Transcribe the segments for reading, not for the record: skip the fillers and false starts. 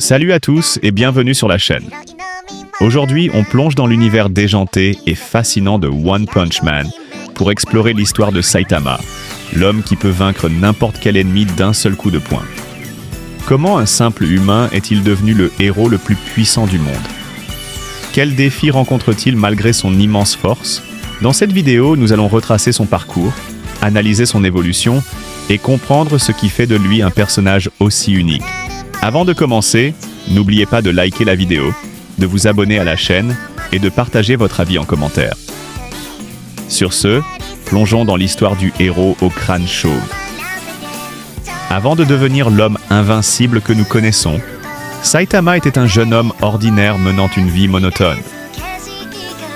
Salut à tous et bienvenue sur la chaîne. Aujourd'hui, on plonge dans l'univers déjanté et fascinant de One Punch Man pour explorer l'histoire de Saitama, l'homme qui peut vaincre n'importe quel ennemi d'un seul coup de poing. Comment un simple humain est-il devenu le héros le plus puissant du monde? Quels défis rencontre-t-il malgré son immense force? Dans cette vidéo, nous allons retracer son parcours, analyser son évolution et comprendre ce qui fait de lui un personnage aussi unique. Avant de commencer, n'oubliez pas de liker la vidéo, de vous abonner à la chaîne et de partager votre avis en commentaire. Sur ce, plongeons dans l'histoire du héros au crâne chauve. Avant de devenir l'homme invincible que nous connaissons, Saitama était un jeune homme ordinaire menant une vie monotone.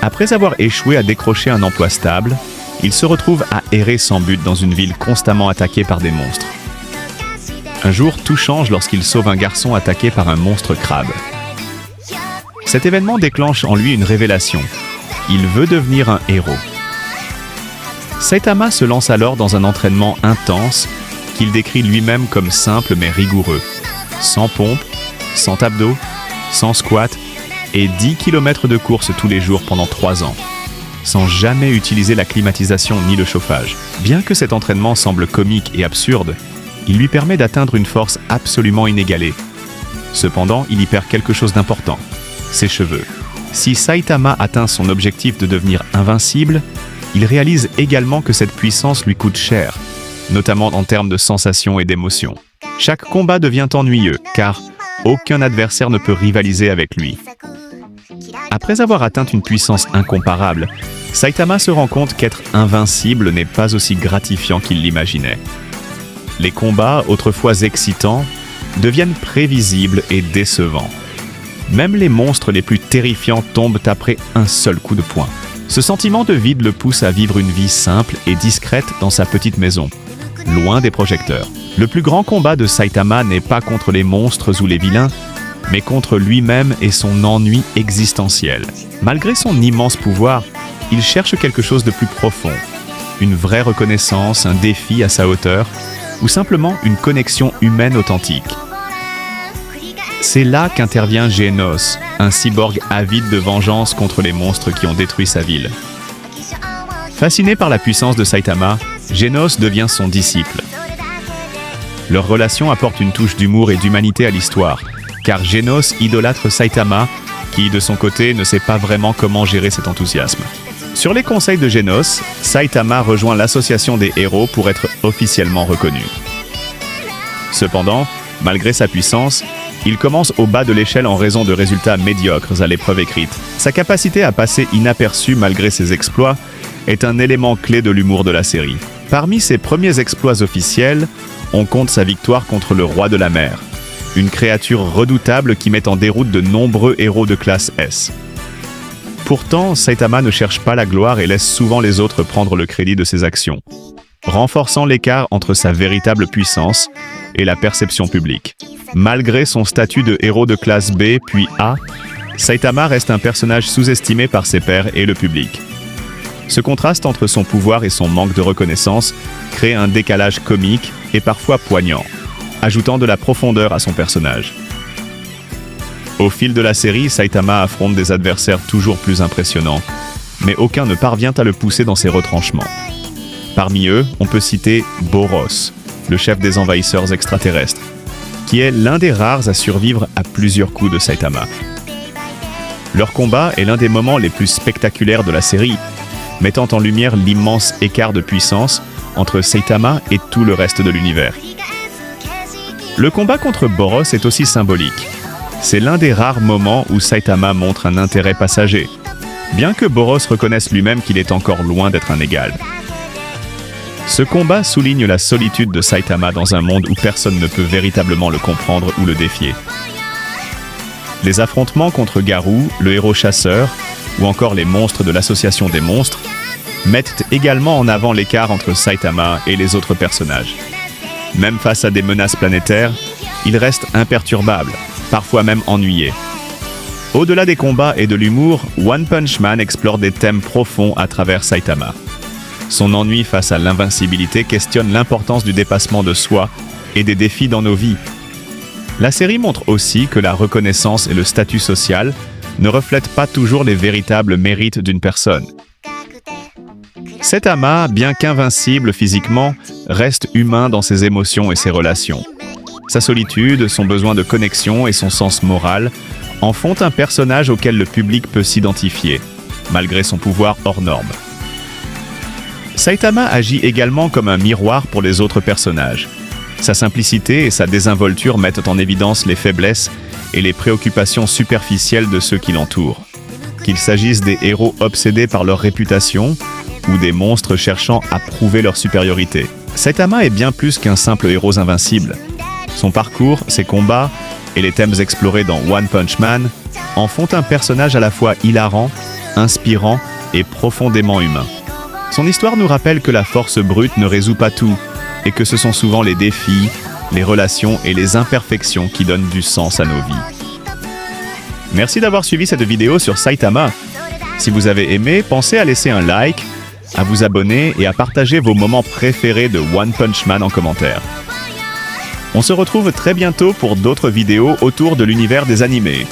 Après avoir échoué à décrocher un emploi stable, il se retrouve à errer sans but dans une ville constamment attaquée par des monstres. Un jour, tout change lorsqu'il sauve un garçon attaqué par un monstre crabe. Cet événement déclenche en lui une révélation. Il veut devenir un héros. Saitama se lance alors dans un entraînement intense qu'il décrit lui-même comme simple mais rigoureux. Sans pompe, sans abdos, sans squat et 10 km de course tous les jours pendant 3 ans, sans jamais utiliser la climatisation ni le chauffage. Bien que cet entraînement semble comique et absurde, il lui permet d'atteindre une force absolument inégalée. Cependant, il y perd quelque chose d'important, ses cheveux. Si Saitama atteint son objectif de devenir invincible, il réalise également que cette puissance lui coûte cher, notamment en termes de sensations et d'émotions. Chaque combat devient ennuyeux, car aucun adversaire ne peut rivaliser avec lui. Après avoir atteint une puissance incomparable, Saitama se rend compte qu'être invincible n'est pas aussi gratifiant qu'il l'imaginait. Les combats, autrefois excitants, deviennent prévisibles et décevants. Même les monstres les plus terrifiants tombent après un seul coup de poing. Ce sentiment de vide le pousse à vivre une vie simple et discrète dans sa petite maison, loin des projecteurs. Le plus grand combat de Saitama n'est pas contre les monstres ou les vilains, mais contre lui-même et son ennui existentiel. Malgré son immense pouvoir, il cherche quelque chose de plus profond. Une vraie reconnaissance, un défi à sa hauteur, ou simplement une connexion humaine authentique. C'est là qu'intervient Genos, un cyborg avide de vengeance contre les monstres qui ont détruit sa ville. Fasciné par la puissance de Saitama, Genos devient son disciple. Leur relation apporte une touche d'humour et d'humanité à l'histoire, car Genos idolâtre Saitama, qui de son côté ne sait pas vraiment comment gérer cet enthousiasme. Sur les conseils de Genos, Saitama rejoint l'association des héros pour être officiellement reconnu. Cependant, malgré sa puissance, il commence au bas de l'échelle en raison de résultats médiocres à l'épreuve écrite. Sa capacité à passer inaperçu malgré ses exploits est un élément clé de l'humour de la série. Parmi ses premiers exploits officiels, on compte sa victoire contre le roi de la mer, une créature redoutable qui met en déroute de nombreux héros de classe S. Pourtant, Saitama ne cherche pas la gloire et laisse souvent les autres prendre le crédit de ses actions, renforçant l'écart entre sa véritable puissance et la perception publique. Malgré son statut de héros de classe B puis A, Saitama reste un personnage sous-estimé par ses pairs et le public. Ce contraste entre son pouvoir et son manque de reconnaissance crée un décalage comique et parfois poignant, ajoutant de la profondeur à son personnage. Au fil de la série, Saitama affronte des adversaires toujours plus impressionnants, mais aucun ne parvient à le pousser dans ses retranchements. Parmi eux, on peut citer Boros, le chef des envahisseurs extraterrestres, qui est l'un des rares à survivre à plusieurs coups de Saitama. Leur combat est l'un des moments les plus spectaculaires de la série, mettant en lumière l'immense écart de puissance entre Saitama et tout le reste de l'univers. Le combat contre Boros est aussi symbolique. C'est l'un des rares moments où Saitama montre un intérêt passager, bien que Boros reconnaisse lui-même qu'il est encore loin d'être un égal. Ce combat souligne la solitude de Saitama dans un monde où personne ne peut véritablement le comprendre ou le défier. Les affrontements contre Garou, le héros chasseur, ou encore les monstres de l'association des monstres, mettent également en avant l'écart entre Saitama et les autres personnages. Même face à des menaces planétaires, il reste imperturbable, parfois même ennuyé. Au-delà des combats et de l'humour, One Punch Man explore des thèmes profonds à travers Saitama. Son ennui face à l'invincibilité questionne l'importance du dépassement de soi et des défis dans nos vies. La série montre aussi que la reconnaissance et le statut social ne reflètent pas toujours les véritables mérites d'une personne. Saitama, bien qu'invincible physiquement, reste humain dans ses émotions et ses relations. Sa solitude, son besoin de connexion et son sens moral en font un personnage auquel le public peut s'identifier, malgré son pouvoir hors norme. Saitama agit également comme un miroir pour les autres personnages. Sa simplicité et sa désinvolture mettent en évidence les faiblesses et les préoccupations superficielles de ceux qui l'entourent. Qu'il s'agisse des héros obsédés par leur réputation ou des monstres cherchant à prouver leur supériorité. Saitama est bien plus qu'un simple héros invincible. Son parcours, ses combats et les thèmes explorés dans One Punch Man en font un personnage à la fois hilarant, inspirant et profondément humain. Son histoire nous rappelle que la force brute ne résout pas tout, et que ce sont souvent les défis, les relations et les imperfections qui donnent du sens à nos vies. Merci d'avoir suivi cette vidéo sur Saitama. Si vous avez aimé, pensez à laisser un like, à vous abonner et à partager vos moments préférés de One Punch Man en commentaire. On se retrouve très bientôt pour d'autres vidéos autour de l'univers des animés.